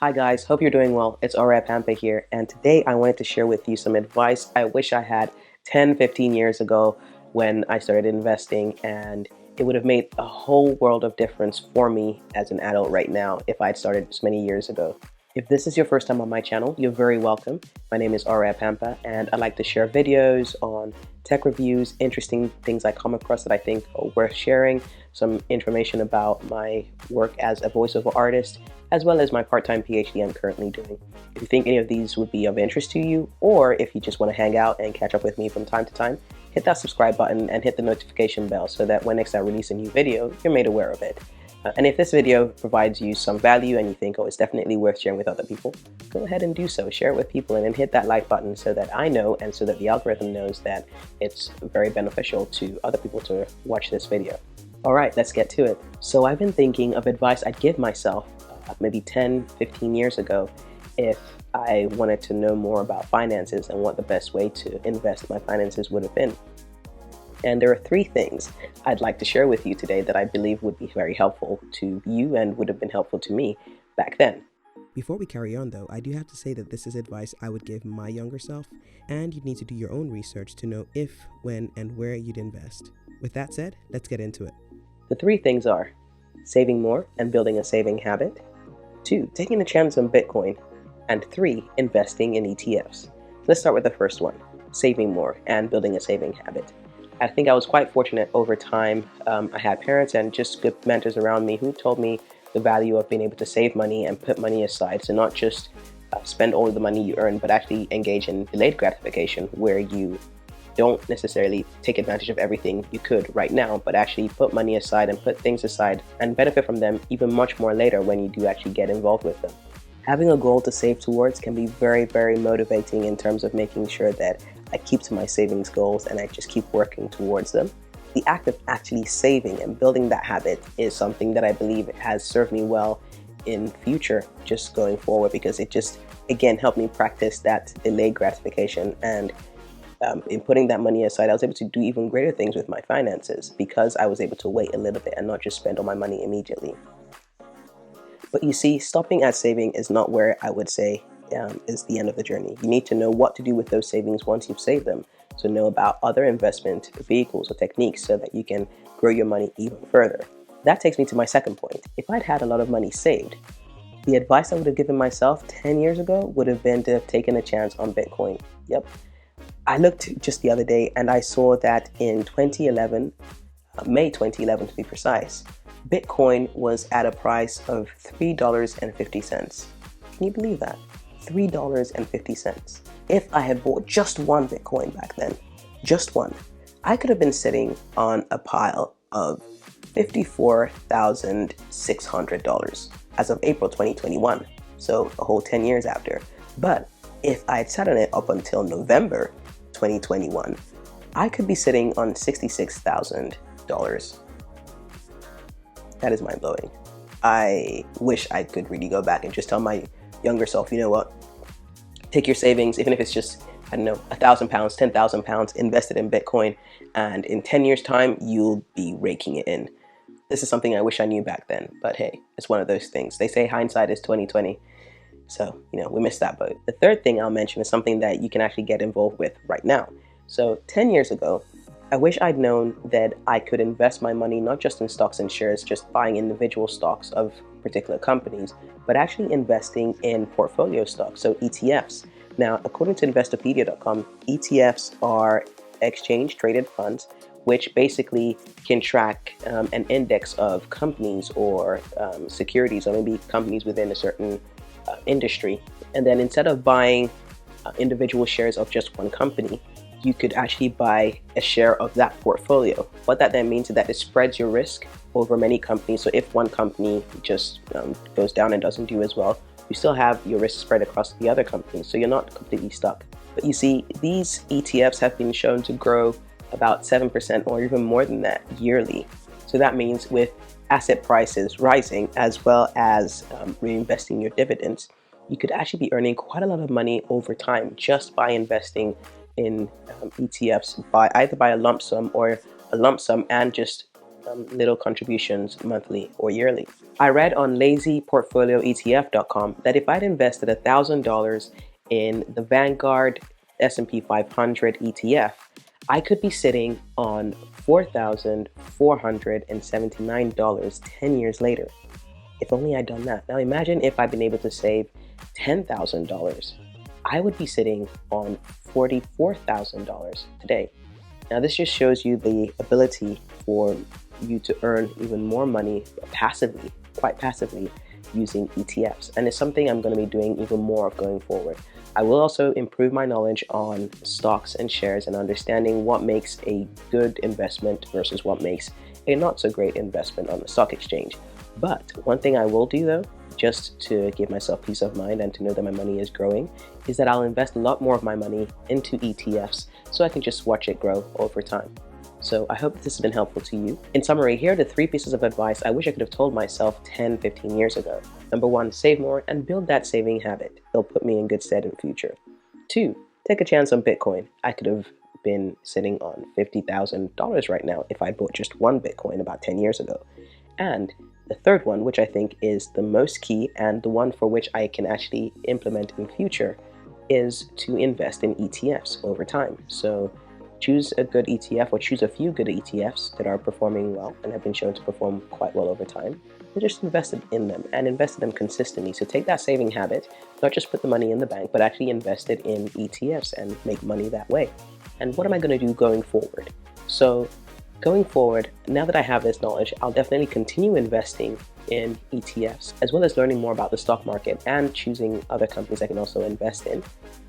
Hi guys, hope you're doing well. It's A.T.M here, and today I wanted to share with you some advice I wish I had 10, 15 years ago when I started investing, and it would have made a whole world of difference for me as an adult right now if I'd started this many years ago. If this is your first time on my channel, you're very welcome. My name is A.T.M, and I like to share videos on tech reviews, interesting things I come across that I think are worth sharing, some information about my work as a voiceover artist, as well as my part-time PhD I'm currently doing. If you think any of these would be of interest to you, or if you just want to hang out and catch up with me from time to time, hit that subscribe button and hit the notification bell so that when next I release a new video, you're made aware of it. And if this video provides you some value and you think, oh, it's definitely worth sharing with other people, go ahead and do so. Share it with people and then hit that like button so that I know and so that the algorithm knows that it's very beneficial to other people to watch this video. All right, let's get to it. So I've been thinking of advice I'd give myself maybe 10, 15 years ago if I wanted to know more about finances and what the best way to invest my finances would have been. And there are three things I'd like to share with you today that I believe would be very helpful to you and would have been helpful to me back then. Before we carry on though, I do have to say that this is advice I would give my younger self, and you'd need to do your own research to know if, when, and where you'd invest. With that said, let's get into it. The three things are saving more and building a saving habit, 2, taking a chance on Bitcoin, and 3, investing in ETFs. Let's start with the first one, saving more and building a saving habit. I think I was quite fortunate over time. I had parents and just good mentors around me who told me the value of being able to save money and put money aside. So not just spend all of the money you earn, but actually engage in delayed gratification where you don't necessarily take advantage of everything you could right now, but actually put money aside and put things aside and benefit from them even much more later when you do actually get involved with them. Having a goal to save towards can be very, very motivating in terms of making sure that I keep to my savings goals and I just keep working towards them. The act of actually saving and building that habit is something that I believe has served me well in future just going forward, because it just, again, helped me practice that delayed gratification. And in putting that money aside, I was able to do even greater things with my finances because I was able to wait a little bit and not just spend all my money immediately. But you see, stopping at saving is not where I would say is the end of the journey. You need to know what to do with those savings once you've saved them. So know about other investment vehicles or techniques so that you can grow your money even further. That takes me to my second point. If I'd had a lot of money saved, the advice I would have given myself 10 years ago would have been to have taken a chance on Bitcoin. Yep. I looked just the other day and I saw that in 2011, May 2011 to be precise, Bitcoin was at a price of $3.50. Can you believe that? $3.50. If I had bought just one Bitcoin back then, just one, I could have been sitting on a pile of $54,600 as of April 2021, so a whole 10 years after. But if I had sat on it up until November 2021, I could be sitting on $66,000. That is mind-blowing. I wish I could really go back and just tell my younger self, you know what, take your savings, even if it's just, I don't know, £1,000, £10,000, invest it in Bitcoin, and in 10 years time, you'll be raking it in. This is something I wish I knew back then, but hey, it's one of those things. They say hindsight is 20/20. So, we missed that boat. The third thing I'll mention is something that you can actually get involved with right now. So 10 years ago, I wish I'd known that I could invest my money not just in stocks and shares, just buying individual stocks of particular companies, but actually investing in portfolio stocks, so ETFs. Now, according to investopedia.com, ETFs are exchange traded funds, which basically can track an index of companies or securities, or maybe companies within a certain industry. And then instead of buying individual shares of just one company, you could actually buy a share of that portfolio. What that then means is that it spreads your risk over many companies. So if one company just goes down and doesn't do as well, you still have your risk spread across the other companies, so you're not completely stuck. But you see, these ETFs have been shown to grow about 7% or even more than that yearly. So that means with asset prices rising as well as reinvesting your dividends, you could actually be earning quite a lot of money over time just by investing in ETFs, either by a lump sum or a lump sum and just little contributions monthly or yearly. I read on lazyportfolioetf.com that if I'd invested $1,000 in the Vanguard S&P 500 ETF, I could be sitting on $4,479 10 years later. If only I'd done that. Now imagine if I'd been able to save $10,000. I would be sitting on $44,000 today. Now this just shows you the ability for you to earn even more money passively, quite passively, using ETFs. And it's something I'm going to be doing even more of going forward. I will also improve my knowledge on stocks and shares and understanding what makes a good investment versus what makes a not so great investment on the stock exchange. But one thing I will do though, just to give myself peace of mind and to know that my money is growing, is that I'll invest a lot more of my money into ETFs so I can just watch it grow over time. So I hope this has been helpful to you. In summary, here are the 3 pieces of advice I wish I could have told myself 10, 15 years ago. Number 1, save more and build that saving habit. It'll put me in good stead in the future. 2, take a chance on Bitcoin. I could have been sitting on $50,000 right now if I bought just one Bitcoin about 10 years ago. And the third one, which I think is the most key and the one for which I can actually implement in future, is to invest in ETFs over time. So choose a good ETF or choose a few good ETFs that are performing well and have been shown to perform quite well over time, and just invest in them and invest in them consistently. So take that saving habit, not just put the money in the bank, but actually invest it in ETFs and make money that way. And what am I going to do going forward? So going forward, now that I have this knowledge, I'll definitely continue investing in ETFs, as well as learning more about the stock market and choosing other companies I can also invest in.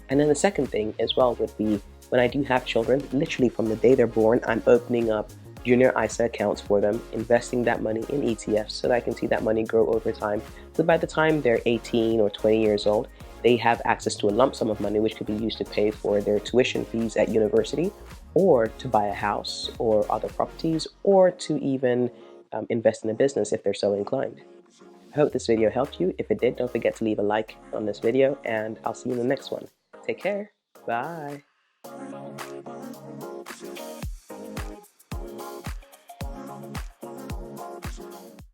And then the second thing as well would be, when I do have children, literally from the day they're born, I'm opening up junior ISA accounts for them, investing that money in ETFs so that I can see that money grow over time. So by the time they're 18 or 20 years old, they have access to a lump sum of money which could be used to pay for their tuition fees at university, or to buy a house or other properties, or to even invest in a business if they're so inclined. I hope this video helped you. If it did, don't forget to leave a like on this video, and I'll see you in the next one. Take care. Bye.